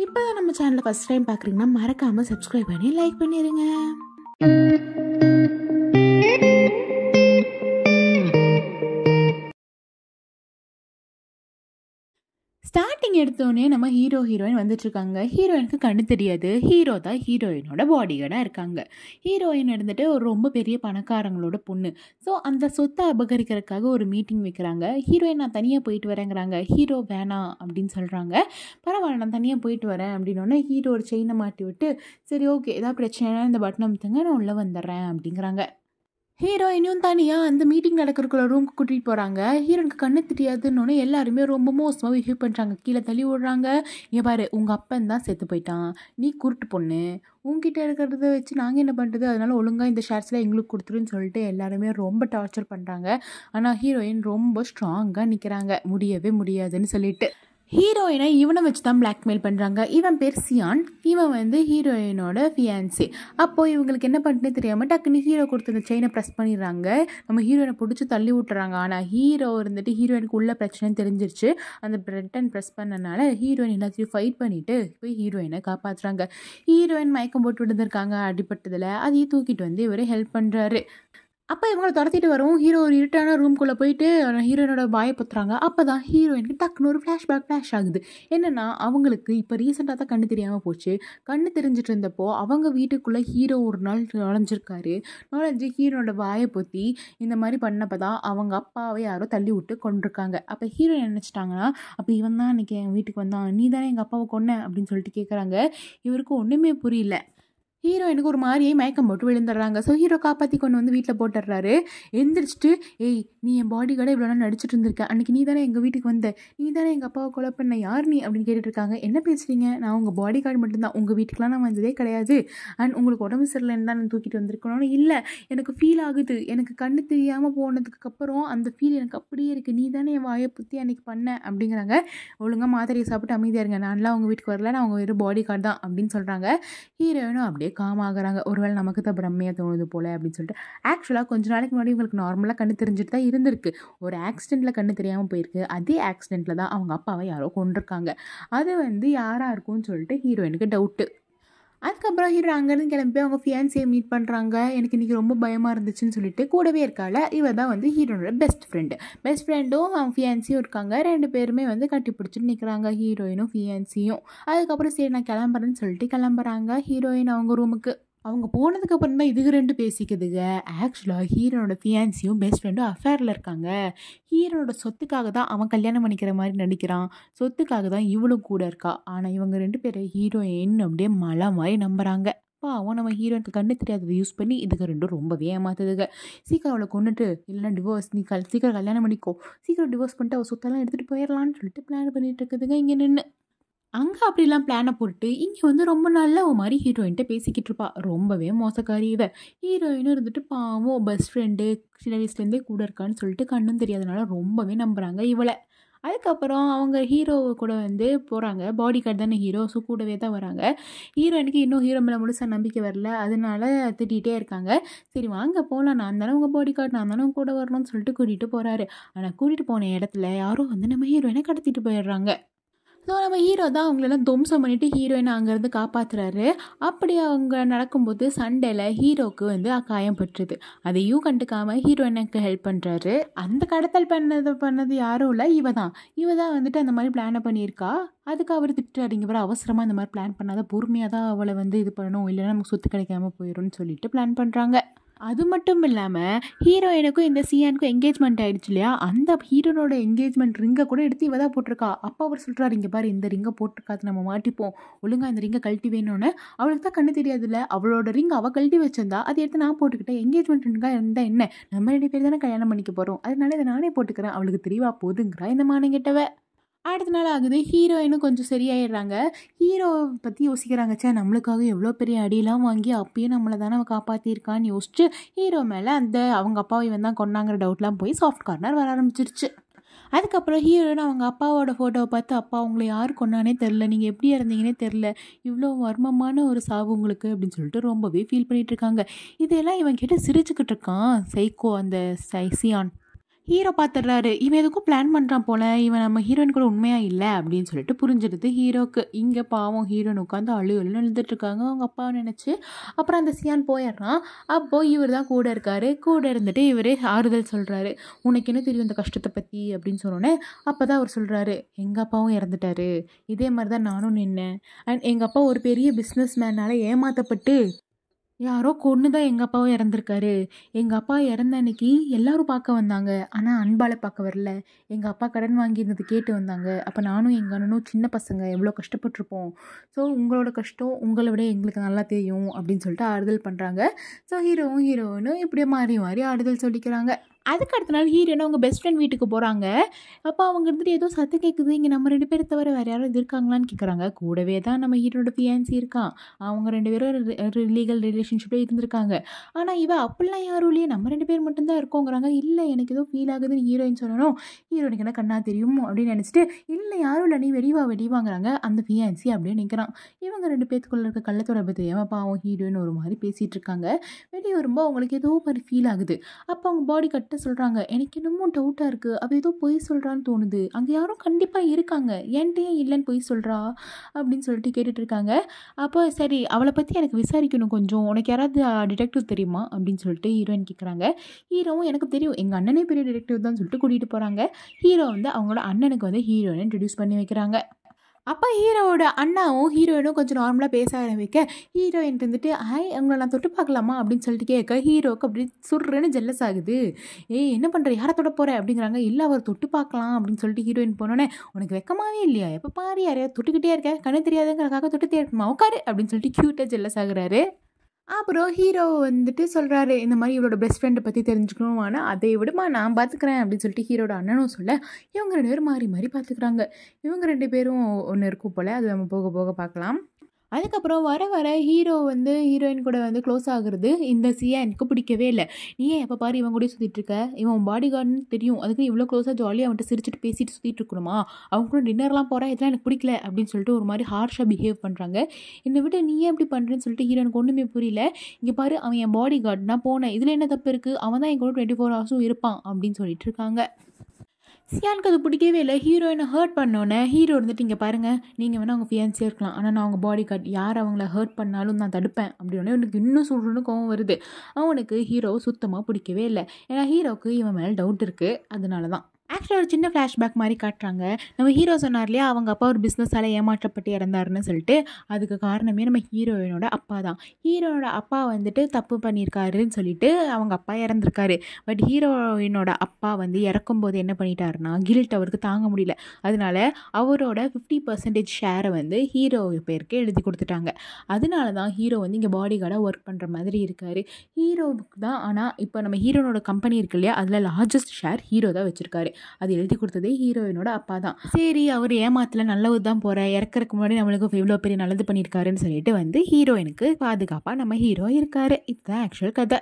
இப்போ தான் நம்ம சேனலை ஃபஸ்ட் டைம் பார்க்குறீங்கன்னா மறக்காமல் சப்ஸ்கிரைப் பண்ணி லைக் பண்ணிடுங்க. ஸ்டார்டிங் எடுத்தோடனே நம்ம ஹீரோயின் வந்துட்டுருக்காங்க. ஹீரோயினுக்கு கண்ணு தெரியாது. ஹீரோ தான் ஹீரோயினோட பாடிகார்டாக இருக்காங்க. ஹீரோயின் இருந்துட்டு ஒரு ரொம்ப பெரிய பணக்காரங்களோட பொண்ணு. ஸோ அந்த சொத்தை அபகரிக்கிறதுக்காக ஒரு மீட்டிங் வைக்கிறாங்க. ஹீரோயின் நான் தனியாக போயிட்டு வரேங்கிறாங்க. ஹீரோ வேணாம் அப்படின்னு சொல்கிறாங்க. பரவாயில்ல நான் தனியாக போயிட்டு வரேன் அப்படின்னோடனே ஹீரோ ஒரு செயினை மாட்டி விட்டு சரி ஓகே ஏதாவது பிரச்சனைனா இந்த பட்டன் அமுத்துங்க நான் உள்ளே வந்துடுறேன் அப்படிங்கிறாங்க. ஹீரோயினும் தனியாக அந்த மீட்டிங் நடக்கிறக்குள்ள ரூமுக்கு கூட்டிகிட்டு போகிறாங்க. ஹீரோனுக்கு கண்ணு தெரியாதுன்னு எல்லாருமே ரொம்ப மோசமாக பிஹேவ் பண்ணுறாங்க. கீழே தள்ளி விடுறாங்க. இங்கே பாரு உங்கள் அப்பன் தான் செத்து போயிட்டான், நீ குருட்டு பொண்ணு, உங்ககிட்ட இருக்கிறத வச்சு நாங்கள் என்ன பண்ணுறது, அதனால ஒழுங்காக இந்த ஷேர்ஸில் எங்களுக்கு கொடுத்துருன்னு சொல்லிட்டு எல்லாருமே ரொம்ப டார்ச்சர் பண்ணுறாங்க. ஆனால் ஹீரோயின் ரொம்ப ஸ்ட்ராங்காக நிற்கிறாங்க, முடியவே முடியாதுன்னு சொல்லிட்டு. ஹீரோயினை இவனை வச்சு தான் பிளாக்மெயில் பண்ணுறாங்க. இவன் பேர் சியான், இவன் ஹீரோயினோட ஃபியான்சி. அப்போது இவங்களுக்கு என்ன பண்ணுறே தெரியாமல் டக்குன்னு ஹீரோ கொடுத்த அந்த செயினை ப்ரெஸ் பண்ணிடுறாங்க. நம்ம ஹீரோயினை பிடிச்சி தள்ளி விட்டுறாங்க. ஆனால் ஹீரோ ஹீரோயினுக்கு உள்ள பிரச்சனைன்னு தெரிஞ்சிருச்சு. அந்த பட்டன் ப்ரெஸ் பண்ணனால ஹீரோயின் எல்லாத்தையும் ஃபைட் பண்ணிவிட்டு போய் ஹீரோயினை காப்பாற்றுறாங்க. ஹீரோயின் மயக்கம் போட்டு விழுந்திருக்காங்க அடிப்பட்டதில். அதையும் தூக்கிட்டு இவர் ஹெல்ப் பண்ணுறாரு. அப்போ இவங்களை துரத்திட்டு வரும். ஹீரோ ஒரு இருட்டான ரூம்குள்ளே போயிட்டு ஹீரோயினோட வாயை பொத்துறாங்க. அப்போ தான் ஹீரோயினுக்கு டக்குன்னு ஒரு ஃப்ளாஷ் ஆகுது. என்னென்னா அவங்களுக்கு இப்போ ரீசெண்டாக தான் கண்ணு தெரியாமல் போச்சு. கண்ணு தெரிஞ்சிட்டு இருந்தப்போ அவங்க வீட்டுக்குள்ளே ஹீரோ ஒரு நாள் நுழைஞ்சு ஹீரோனோட வாயை பொத்தி இந்த மாதிரி பண்ணப்போ தான் அவங்க அப்பாவை யாரோ தள்ளி விட்டு கொண்டிருக்காங்க. அப்போ ஹீரோயின் நினச்சிட்டாங்கன்னா அப்போ இவன் தான் அன்றைக்கி என் வீட்டுக்கு வந்தான், நீ தானே எங்கள் அப்பாவை கொன்ன அப்படின்னு சொல்லிட்டு கேட்குறாங்க. இவருக்கு ஒன்றுமே புரியல. ஹீரோயினுக்கு ஒரு மாதிரியே மயக்கம் போட்டு விழுந்துடுறாங்க. ஸோ ஹீரோ காப்பாற்றி கொண்டு வீட்டில் போட்டுடுறாரு. எந்திரிச்சிட்டு ஏய் நீ என் பாடி கார்டை இவ்வளோ நாள் நடிச்சிட்டு இருந்திருக்க, அன்றைக்கி நீ தானே எங்கள் வீட்டுக்கு வந்த, நீ தானே எங்கள் அப்பாவை கொலை பண்ண, யார் நீ அப்படின்னு கேட்டுட்ருக்காங்க. என்ன பேசுகிறீங்க, நான் உங்கள் பாடி கார்டு மட்டும்தான், உங்கள் வீட்டுக்கெலாம் நான் வந்ததே கிடையாது. அண்ட் உங்களுக்கு உடம்பு சரியில்லைன்னு தான் நான் தூக்கிட்டு வந்திருக்கணும்னு. இல்லை எனக்கு ஃபீல் ஆகுது, எனக்கு கண்ணு தெரியாமல் போனதுக்கப்புறம் அந்த ஃபீல் எனக்கு அப்படியே இருக்குது, நீ தானே என் வாயை புத்தி அன்றைக்கி பண்ண அப்படிங்கிறாங்க. ஒழுங்காக மாத்திரையை சாப்பிட்டு அமைதியாக இருங்க, நான்லாம் உங்கள் வீட்டுக்கு வரல, நான் அவங்க வெறும் பாடி கார்டு தான் அப்படின்னு சொல்கிறாங்க. ஹீரோயினும் அப்படியே காமாகறாங்க. ஒருவேளை நமக்கு தான் பிரம்மையாக தோணுது போல் அப்படின்னு சொல்லிட்டு. ஆக்சுவலாக கொஞ்ச நாளைக்கு முன்னாடி உங்களுக்கு நார்மலாக கண்ணு தெரிஞ்சுட்டு தான் இருந்திருக்கு. ஒரு ஆக்சிடெண்ட்டில் கண்ணு தெரியாமல் போயிருக்கு. அதே ஆக்சிடெண்ட்டில் தான் அவங்க அப்பாவை யாரோ கொண்டிருக்காங்க. அது யாராக இருக்கும்னு சொல்லிட்டு ஹீரோயினுக்கு டவுட்டு. அதுக்கப்புறம் ஹீரோ அங்கேருந்து கிளம்பி அவங்க ஃபியான்சியை மீட் பண்ணுறாங்க. எனக்கு இன்றைக்கி ரொம்ப பயமாக இருந்துச்சுன்னு சொல்லிட்டு கூடவே இருக்கால இவ தான் ஹீரோனோட பெஸ்ட் ஃப்ரெண்டும் அவங்க ஃபியான்சியும் இருக்காங்க. 2 பேருமே கட்டி பிடிச்சிட்டு நிற்கிறாங்க, ஹீரோயினும் ஃபியான்சியும். அதுக்கப்புறம் சரி நான் கிளம்புறேன்னு சொல்லிட்டு கிளம்புறாங்க ஹீரோயின் அவங்க ரூமுக்கு. அவங்க போனதுக்கப்புறம் தான் இதுக்கு 2 பேசிக்குதுங்க. ஆக்சுவலாக ஹீரோனோட ஃபியான்சியும் பெஸ்ட் ஃப்ரெண்டும் அஃபேரில் இருக்காங்க. ஹீரோனோட சொத்துக்காக தான் அவன் கல்யாணம் பண்ணிக்கிற மாதிரி நடிக்கிறான், சொத்துக்காக தான் இவளும் கூட இருக்கா. ஆனால் இவங்க 2 பேரும் ஹீரோயின் அப்படியே மலை மாதிரி நம்புகிறாங்க. அவன் நம்ம ஹீரோனுக்கு கண்ணு தெரியாததை யூஸ் பண்ணி இதுக்கு 2 ரொம்பவே ஏமாத்துதுங்க. சீக்கிரம் அவளை கொண்டுட்டு இல்லைன்னா டிவோர்ஸ், நீ சீக்கிரம் கல்யாணம் பண்ணிக்கோ, சீக்கிரம் டிவோர்ஸ் பண்ணிட்டு அவள் சொத்தெல்லாம் எடுத்துகிட்டு போயிடலான்னு சொல்லிட்டு பிளான் பண்ணிட்டு இருக்குதுங்க இங்கே நின்று. அங்கே அப்படிலாம் பிளானை போட்டு இங்கே ரொம்ப நல்ல ஒரு மாதிரி ஹீரோயின்ட்ட பேசிக்கிட்டு இருப்பா. ரொம்பவே மோசக்காரி இவ. ஹீரோயினும் இருந்துட்டு பாவம் பெஸ்ட் ஃப்ரெண்டு சின்ன வயசுலேருந்தே கூட இருக்கான்னு சொல்லிட்டு கண்ணும் தெரியாதனால ரொம்பவே நம்புகிறாங்க இவளை. அதுக்கப்புறம் அவங்க ஹீரோ கூட போகிறாங்க. பாடி கார்டு தானே ஹீரோ, ஸோ கூடவே தான் வராங்க. ஹீரோயினுக்கு இன்னும் ஹீரோ மேலே முழுசாக நம்பிக்கை வரல, அதனால திட்டிகிட்டே இருக்காங்க. சரி வாங்க போகலாம், நான் தானே உங்கள் பாடி கார்டு, நான் தானே உங்க கூட வரணும்னு சொல்லிட்டு கூட்டிகிட்டு போகிறாரு. ஆனால் கூட்டிகிட்டு போன இடத்துல யாரோ நம்ம ஹீரோயினை கடத்திட்டு போயிடுறாங்க. ஸோ நம்ம ஹீரோ தான் அவங்களெல்லாம் துவம்சம் பண்ணிவிட்டு ஹீரோயினை அங்கேருந்து காப்பாற்றுறாரு. அப்படி அவங்க நடக்கும்போது சண்டையில் ஹீரோவுக்கு காயம் பட்டுருது. அதையும் கண்டுக்காமல் ஹீரோயினுக்கு ஹெல்ப் பண்ணுறாரு. அந்த கடத்தல் பண்ணது யாரும் இல்லை, இவ தான் அந்த மாதிரி பிளானை பண்ணியிருக்கா. அதுக்கு அவர் திட்டுறாரு, இங்கே வர அவசரமாக இந்த மாதிரி பிளான் பண்ணாத, பொறுமையாக தான் அவளை இது பண்ணணும், இல்லைன்னா நமக்கு சொத்து கிடைக்காம போயிடும்னு சொல்லிட்டு பிளான் பண்ணுறாங்க. அது மட்டும் இல்லாமல் ஹீரோயினுக்கும் இந்த சியானுக்கும் என்கேஜ்மெண்ட் ஆகிடுச்சு இல்லையா, அந்த ஹீரோனோட என்கேஜ்மெண்ட் ரிங்கை கூட எடுத்து இவ தான் போட்டிருக்கா. அப்போ அவர் சொல்கிறார், இங்கே பாரு இந்த ரிங்கை போட்டிருக்காது, நம்ம மாட்டிப்போம், ஒழுங்காக இந்த ரிங்கை கழட்டி வேணும்னு. அவளுக்கு தான் கண்ணு தெரியாதுல்ல, அவளோட ரிங் அவள் கழட்டி வச்சிருந்தா அதை எடுத்து நான் போட்டுக்கிட்டேன். என்கேஜ்மெண்ட் ரிங்காக இருந்தால் என்ன, நம்ம 2 பேர் தானே கல்யாணம் பண்ணிக்க போகிறோம், அதனால இதை நானே போட்டுக்கிறேன், அவளுக்கு தெரியவா போதுங்கிறா இந்த மானங்கிட்டவ. அடுத்த நாள் ஆகுது, ஹீரோயினும் கொஞ்சம் சரியாயிடுறாங்க. ஹீரோ பற்றி யோசிக்கிறாங்க, சே நம்மளுக்காக எவ்வளோ பெரிய அடியெலாம் வாங்கி அப்பயே நம்மளை தானே அவள் காப்பாற்றிருக்கான்னு யோசிச்சு ஹீரோ மேலே அவங்க அப்பாவை தான் கொண்டாங்கிற டவுட்லாம் போய் சாஃப்ட் கார்னர் வர ஆரம்பிச்சிருச்சு. அதுக்கப்புறம் ஹீரோயின் அவங்க அப்பாவோட ஃபோட்டோவை பார்த்து, அப்பா உங்களை யார் கொண்டானே தெரில, நீங்கள் எப்படி இறந்தீங்கன்னே தெரில, இவ்வளோ மர்மமான ஒரு சாவு உங்களுக்கு அப்படின்னு சொல்லிட்டு ரொம்பவே ஃபீல் பண்ணிகிட்ருக்காங்க. இதெல்லாம் இவன் கிட்ட சிரிச்சுக்கிட்டு இருக்கான் சைக்கோ அந்த சியான். ஹீரோ பார்த்துடுறாரு. இவன் எதுக்கும் பிளான் பண்ணுறான் போல. இவன் நம்ம ஹீரோயின் கூட உண்மையா இல்ல அப்படின்னு சொல்லிட்டு புரிஞ்சிடுது ஹீரோக்கு. இங்க பாவம் ஹீரோயின் உட்காந்து அழுன்னு அழுதுட்டு இருக்காங்க அவங்க அப்பாவை நினைச்சு. அப்புறம் அந்த சியான் போயிடுறான். அப்போ இவர் தான் கூட இருக்காரு. கூட இருந்துட்டு இவரே ஆறுதல் சொல்றாரு. உனக்கு என்ன தெரியும் இந்த கஷ்டத்தை பத்தி அப்படின்னு சொன்னோன்னே அப்பதான் அவர் சொல்றாரு, எங்க அப்பாவும் இறந்துட்டாரு. இதே மாதிரி தான் நானும் நின்னேன். அண்ட் எங்க அப்பா ஒரு பெரிய பிஸ்னஸ் மேனால ஏமாத்தப்பட்டு யாரோ கொன்னு தான் எங்கள் அப்பாவும் இறந்துருக்காரு. எங்கள் அப்பா இறந்த அன்னைக்கு எல்லாரும் பார்க்க வந்தாங்க. ஆனால் அன்பால் பார்க்க வரல. எங்கள் அப்பா கடன் வாங்கியிருந்தது கேட்டு வந்தாங்க. அப்போ நானும் எங்கள் அண்ணனும் சின்ன பசங்க எவ்வளோ கஷ்டப்பட்டிருப்போம். ஸோ உங்களோட கஷ்டம் உங்களை விட எங்களுக்கு நல்லா தெரியும் அப்படின்னு சொல்லிட்டு ஆறுதல் பண்ணுறாங்க. ஸோ ஹீரோவும் ஹீரோயினும் இப்படியே மாறி மாறி ஆறுதல் சொல்லிக்கிறாங்க. அதுக்கு அடுத்த நாள் ஹீரோயின் அவங்க பெஸ்ட் ஃப்ரெண்ட் வீட்டுக்கு போகிறாங்க. அப்போ அவங்க இருந்துட்டு ஏதோ சத்தம் கேட்குது. இங்கே நம்ம 2 பேரை தவிர வேறு யாரும் இருக்காங்களான்னு கேட்குறாங்க. கூடவே தான் நம்ம ஹீரோட ஃபியான்சி இருக்கான். அவங்க 2 பேரும் லீகல் ரிலேஷன்ஷிப்பில் இருந்திருக்காங்க. ஆனால் இவ அப்படிலாம் யாரும் இல்லையே, நம்ம 2 பேர் மட்டும்தான் இருக்கோங்கிறாங்க. இல்லை எனக்கு ஏதோ ஃபீல் ஆகுதுன்னு ஹீரோயின் சொல்லணும். ஹீரோனுக்கு என்ன கண்ணா தெரியும் அப்படின்னு நினச்சிட்டு இல்லை யாரும் இல்லை நீ வெடிவாங்கிறாங்க. அந்த ஃபியான்சி அப்படியே நிற்கிறான். இவங்க 2 பேத்துக்குள்ள இருக்க கள்ளத்தொடர்பு தெரியாமல் பாவம் ஹீரோயின் ஒரு மாதிரி பேசிகிட்டு இருக்காங்க. வெளியே வரும்போது அவங்களுக்கு ஏதோ மாதிரி ஃபீல் ஆகுது. அப்போ அவங்க பாடி கட்ட சொல்கிறாங்க, எனக்கு இன்னமும் டவுட்டாக இருக்குது. அவள் ஏதோ பொய் சொல்கிறான்னு தோணுது. அங்கே யாரும் கண்டிப்பாக இருக்காங்க, என்கிட்டயே இல்லைன்னு பொய் சொல்கிறா அப்படின்னு சொல்லிட்டு கேட்டுட்டு இருக்காங்க. அப்போ சரி அவளை பற்றி எனக்கு விசாரிக்கணும் கொஞ்சம், உனக்கு யாராவது டிடெக்டிவ் தெரியுமா அப்படின்னு சொல்லிட்டு ஹீரோயின் கேட்குறாங்க. ஹீரோவும் எனக்கு தெரியும், எங்கள் அண்ணனே பெரிய டிடெக்டிவ் தான் சொல்லிட்டு கூட்டிகிட்டு போகிறாங்க. ஹீரோ வந்து அவங்களோட அண்ணனுக்கு வந்து ஹீரோயினை இன்ட்ரடியூஸ் பண்ணி வைக்கிறாங்க. அப்போ ஹீரோவோட அண்ணாவும் ஹீரோயினும் கொஞ்சம் நார்மலாக பேச ஆரம்பிக்க ஹீரோயின் இருந்துட்டு ஹாய் அவங்கள நான் தொட்டு பார்க்கலாமா அப்படின்னு சொல்லிட்டு கேட்க ஹீரோக்கு அப்படி சுடுறேன்னு ஜெல்லஸ் ஆகுது. ஏய் என்ன பண்ணுற, யாரை தொட போகிற அப்படிங்கிறாங்க. இல்லை அவர் தொட்டு பார்க்கலாம் அப்படின்னு சொல்லிட்டு ஹீரோயின் போனோன்னே உனக்கு வெக்கமாவே இல்லையா, எப்போ பாரு யாரையாவது தொட்டுக்கிட்டே இருக்க, கண்ணு தெரியாதுங்கிறக்காக தொட்டுட்டே இருக்குமா, உட்காரு அப்படின்னு சொல்லிட்டு க்யூட்டாக ஜெல்லஸ் ஆகுறாரு. அப்புறம் ஹீரோ வந்துட்டு சொல்கிறாரு, இந்த மாதிரி இவரோட பெஸ்ட் ஃப்ரெண்டை பற்றி தெரிஞ்சுக்கணும். ஆனால் அதை விடுமா நான் பார்த்துக்கிறேன் அப்படின்னு சொல்லிட்டு ஹீரோட அண்ணனும் சொல்ல இவங்க 2 பேரும் மாறி மாறி பார்த்துக்கிறாங்க. இவங்க 2 பேரும் ஒன்று இருக்கும் போல், அது நம்ம போக போக பார்க்கலாம். அதுக்கப்புறம் வர வர ஹீரோ வந்து ஹீரோயின் கூட வந்து க்ளோஸ் ஆகுறது இந்த சியானுக்கு பிடிக்கவே இல்லை. நீ ஏன் எப்போ பாரு இவன் கூட சுற்றிட்டு இருக்க, இவன் பாடி கார்டுன்னு தெரியும், அதுக்கு இவ்வளோ க்ளோஸாக ஜாலியாக அவன்கிட்ட சிரிச்சுட்டு பேசிட்டு சுற்றிட்டு இருக்கணுமா, அவங்க கூட டின்னர்லாம் போகிறேன், இதெல்லாம் எனக்கு பிடிக்கல அப்படின்னு சொல்லிட்டு ஒரு மாதிரி ஹார்ஷாக பிஹேவ் பண்ணுறாங்க. என்னை விட நீ ஏன் இப்படி பண்ணுறேன்னு சொல்லிட்டு ஹீரோனுக்கு ஒன்றுமே புரியல. இங்கே பாரு அவன் என் பாடி கார்டு, நான் போனேன், இதில் என்ன தப்பு இருக்குது, அவன் தான் என் கூட 24 ஹவர்ஸும் இருப்பான் அப்படின்னு சொல்லிட்டு இருக்காங்க. சியானுக்கு அது பிடிக்கவே இல்லை. ஹீரோயினை ஹர்ட் பண்ணோன்னே ஹீரோ இருந்துட்டு இங்கே பாருங்கள், நீங்கள் வேணால் அவங்க ஃபியான்சியாக இருக்கலாம், ஆனால் நான் அவங்க பாடி கார்டு, யார் அவங்கள ஹர்ட் பண்ணாலும் நான் தடுப்பேன் அப்படின்னே எனக்கு இன்னும் சொல்கிறேன்னு கோவம் வருது. அவனுக்கு ஹீரோவை சுத்தமாக பிடிக்கவே இல்லை. ஏன்னா ஹீரோவுக்கு இவன் மேலே டவுட் இருக்குது. அதனால தான் ஆக்சுவலாக ஒரு சின்ன ஃப்ளாஷ்பேக் மாதிரி காட்டுறாங்க. நம்ம ஹீரோ சொன்னார் இல்லையா அவங்க அப்பா ஒரு பிஸ்னஸால் ஏமாற்றப்பட்டு இறந்தாருன்னு சொல்லிட்டு, அதுக்கு காரணமே நம்ம ஹீரோயினோட அப்பா தான். ஹீரோனோட அப்பா வந்துட்டு தப்பு பண்ணியிருக்காருன்னு சொல்லிட்டு அவங்க அப்பா இறந்துருக்காரு. பட் ஹீரோயினோட அப்பா வந்து இறக்கும்போது என்ன பண்ணிட்டாருன்னா கில்ட் அவருக்கு தாங்க முடியல. அதனால அவரோட 50% ஷேரை வந்து ஹீரோ பேருக்கு எழுதி கொடுத்துட்டாங்க. அதனால தான் ஹீரோ வந்து இங்கே பாடி கார்டாக ஒர்க் பண்ணுற மாதிரி இருக்கார். ஹீரோவுக்கு தான். ஆனால் இப்போ நம்ம ஹீரோனோட கம்பெனி இருக்கு இல்லையா, அதில் லார்ஜஸ்ட் ஷேர் ஹீரோ தான் வச்சுருக்காரு. அது எழுதி கொடுத்ததே ஹீரோயினோட அப்பா தான். சரி அவர் ஏமாத்தல, நல்லது தான் போகிற, இறக்கறதுக்கு முன்னாடி நம்மளுக்கு இவ்வளோ பெரிய நல்லது பண்ணியிருக்காருன்னு சொல்லிட்டு வந்து ஹீரோயினுக்கு பாதுகாப்பாக நம்ம ஹீரோ இருக்காரு. இதுதான் ஆக்சுவல் கதை.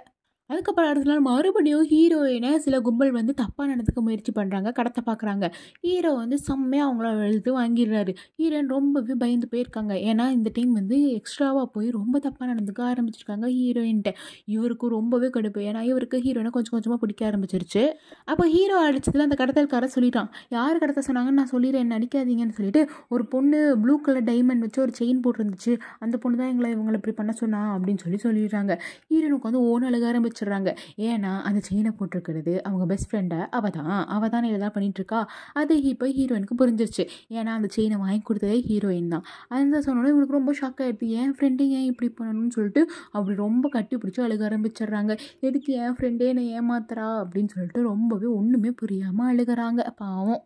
அதுக்கப்புறம் அடுத்த நாள் மறுபடியும் ஹீரோயினை சில கும்பல் வந்து தப்பாக நடந்துக்க முயற்சி பண்ணுறாங்க, கடத்த பார்க்குறாங்க. ஹீரோ வந்து செம்மையாக அவங்கள எழுத்து வாங்கிடுறாரு. ஹீரோயின் ரொம்பவே பயந்து போயிருக்காங்க. ஏன்னா இந்த டைம் வந்து எக்ஸ்ட்ராவாக போய் ரொம்ப தப்பாக நடந்துக்க ஆரம்பிச்சிருக்காங்க ஹீரோயின்ட்ட. இவருக்கு ரொம்பவே கடுப்பு. ஏன்னா இவருக்கு ஹீரோயினை கொஞ்சம் கொஞ்சமாக பிடிக்க ஆரம்பிச்சிருச்சு. அப்போ ஹீரோ அடிச்சதில் அந்த கடத்தல்கார சொல்லிட்டான், யார் கடத்த சொன்னாங்கன்னு நான் சொல்லிடுறேன், என்ன அடிக்காதீங்கன்னு சொல்லிட்டு. ஒரு பொண்ணு ப்ளூ கலர் டைமண்ட் வச்சு ஒரு செயின் போட்டுருந்துச்சு, அந்த பொண்ணு தான் இவங்களை இப்படி பண்ண சொன்னா அப்படின்னு சொல்லிடுறாங்க. ஹீரோனுக்கு வந்து ஓன் அழுக ஆரம்பிச்சிடுறாங்க. ஏன்னா அந்த செயினை போட்டிருக்கிறது அவங்க பெஸ்ட் ஃப்ரெண்டை அவள் தான் இதெல்லாம் பண்ணிகிட்ருக்கா. அது இப்போ ஹீரோயினுக்கு புரிஞ்சிருச்சு. ஏன்னா அந்த செயினை வாங்கி கொடுத்ததே ஹீரோயின் தான். அந்த சொன்னோன்னே இவனுக்கு ரொம்ப ஷாக் ஆகிடுது. என் ஃப்ரெண்டு ஏன் இப்படி பண்ணணும்னு சொல்லிட்டு அப்படி ரொம்ப கட்டி பிடிச்சி அழுக ஆரம்பிச்சிடுறாங்க. எதுக்கு என் ஃப்ரெண்டே என்னை ஏமாத்துறா அப்படின்னு சொல்லிட்டு ரொம்பவே ஒன்றுமே புரியாமல் அழுகிறாங்க. பாவம்.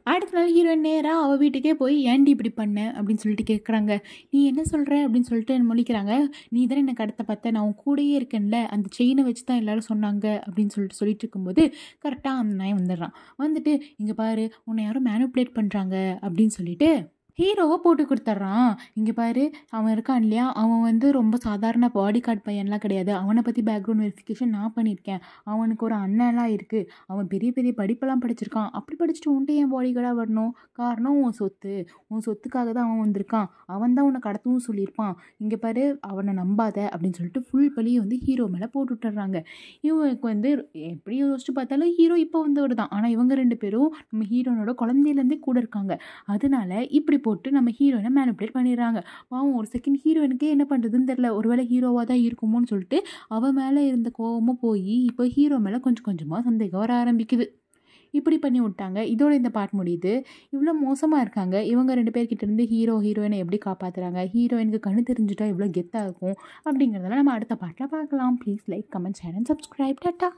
அடுத்த நாள் ஹீரோயின் நேராக அவள் வீட்டுக்கே போய் ஏன்டி இப்படி பண்ண அப்படின்னு சொல்லிட்டு கேட்குறாங்க. நீ என்ன சொல்கிற அப்படின்னு சொல்லிட்டு முழிக்கிறாங்க. நீ தானே எனக்கு அடுத்த பார்த்த, நான் உன் கூடயே இருக்கேன்ல, அந்த செயினை வச்சு தான் எல்லோரும் சொன்னாங்க அப்படின்னு சொல்லிட்டு இருக்கும்போது கரெக்டாக அந்த நாய் வந்துடுறான். வந்துட்டு இங்கே பாரு உன்னை யாரும் மேனிப்புலேட் பண்ணுறாங்க அப்படின்னு சொல்லிட்டு ஹீரோவை போட்டு குடுத்துர்றான். இங்க பாரு, அவன் இருக்கான் இல்லையா, அவன் வந்து ரொம்ப சாதாரண பாடி கார்ட் பையன்லாம் கிடையாது. அவன பத்தி பேக்ரவுண்ட் வெரிஃபிகேஷன் நான் பண்ணியிருக்கேன். அவனுக்கு ஒரு அண்ணன்லாம் இருக்கு. அவன் பெரிய பெரிய படிப்பெல்லாம் படிச்சிருக்கான். அப்படி படிச்சுட்டு உன்ட்ட ஏன் பாடி கார்டா வரணும்? காரணம் உன் சொத்து. உன் சொத்துக்காக தான் அவன் வந்திருக்கான். அவன் தான் உன்ன கடத்தவும் சொல்லியிருப்பான். இங்க பாரு, அவன நம்பாத அப்படின்னு சொல்லிட்டு ஃபுல் பழிய வந்து ஹீரோ மேல போட்டு விட்டுர்றாங்க. இவனுக்கு வந்து எப்படி யோசிச்சு பார்த்தாலும் ஹீரோ இப்போ வந்தவர் தான். ஆனா இவங்க 2 பேரும் நம்ம ஹீரோனோட குழந்தையிலேருந்தே கூட இருக்காங்க. அதனால இப்படி போட்டு நம்ம ஹீரோயினை மேனிபுலேட் பண்ணிடுறாங்க. பாவம் ஒரு செகண்ட் ஹீரோயினுக்கே என்ன பண்ணுறதுன்னு தெரில. ஒருவேளை ஹீரோவாக தான் இருக்குமோன்னு சொல்லிட்டு அவள் மேலே இருந்த கோவமும் போய் இப்போ ஹீரோ மேலே கொஞ்சம் கொஞ்சமாக சந்தேகம் வர ஆரம்பிக்குது. இப்படி பண்ணி விட்டாங்க. இதோட இந்த பார்ட் முடியுது. இவ்வளோ மோசமாக இருக்காங்க. இவங்க 2 பேர்கிட்ட இருந்து ஹீரோயினை எப்படி காப்பாற்றுறாங்க, ஹீரோயினுக்கு கண்ணு தெரிஞ்சுட்டா இவ்வளோ கெத்தாக இருக்கும் அப்படிங்கிறதெல்லாம் நம்ம அடுத்த பார்ட்டில் பார்க்கலாம். Please like, comment, share and subscribe. Tata.